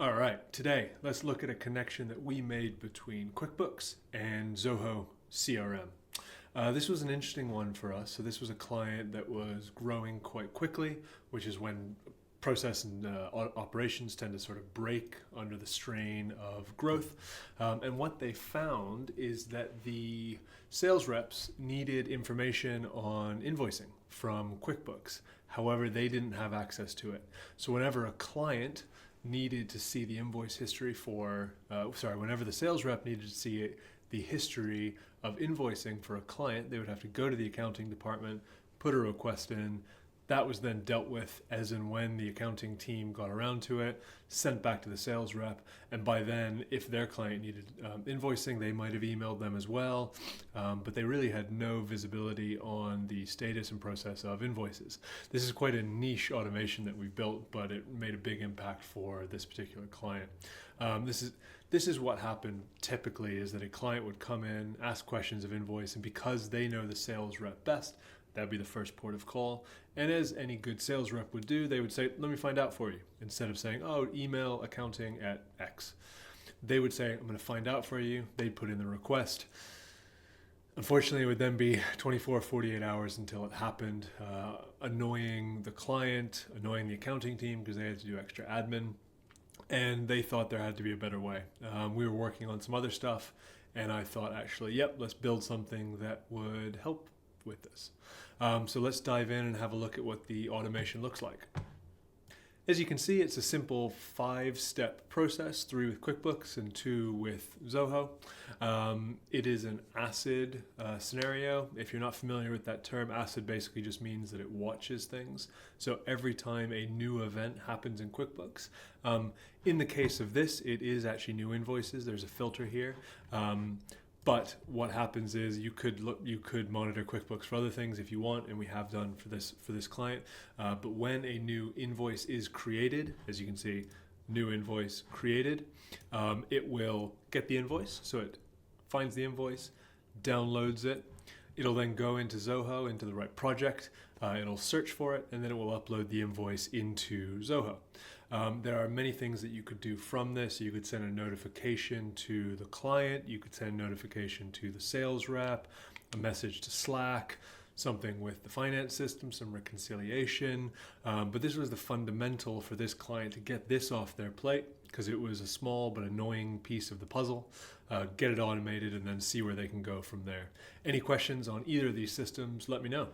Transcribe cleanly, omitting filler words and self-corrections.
All right, today let's look at a connection that we made between QuickBooks and Zoho CRM. This was an interesting one for us. So this was a client that was growing quite quickly, which is when process and operations tend to sort of break under the strain of growth. And what they found is that the sales reps needed information on invoicing from QuickBooks. However, they didn't have access to it. So whenever a client needed to see the invoice history whenever the sales rep needed to see the history of invoicing for a client, they would have to go to the accounting department, put a request in. That was then dealt with as and when the accounting team got around to it, sent back to the sales rep. And by then, if their client needed invoicing, they might have emailed them as well. But they really had no visibility on the status and process of invoices. This is quite a niche automation that we built, but it made a big impact for this particular client. This is what happened typically, is that a client would come in, ask questions of invoice, and because they know the sales rep best, that'd be the first port of call. And as any good sales rep would do, they would say, let me find out for you. Instead of saying, oh, email accounting at X. They would say, I'm going to find out for you. They'd put in the request. Unfortunately, it would then be 24, 48 hours until it happened, annoying the client, annoying the accounting team because they had to do extra admin. And they thought there had to be a better way. We were working on some other stuff, and I thought, actually, yep, let's build something that would help with this. So let's dive in and have a look at what the automation looks like. As you can see, it's a simple 5-step process, 3 with QuickBooks and 2 with Zoho. It is an ACID scenario. If you're not familiar with that term, ACID basically just means that it watches things. So every time a new event happens in QuickBooks, in the case of this, it is actually new invoices. There's a filter here. But what happens is you could monitor QuickBooks for other things if you want, and we have done for this client. But when a new invoice is created, as you can see, new invoice created, it will get the invoice. So it finds the invoice, downloads it. It'll then go into Zoho, into the right project. It'll search for it, and then it will upload the invoice into Zoho. There are many things that you could do from this. You could send a notification to the client. You could send a notification to the sales rep, a message to Slack, something with the finance system, some reconciliation. But this was the fundamental for this client to get this off their plate, because it was a small but annoying piece of the puzzle. Get it automated and then see where they can go from there. Any questions on either of these systems, let me know.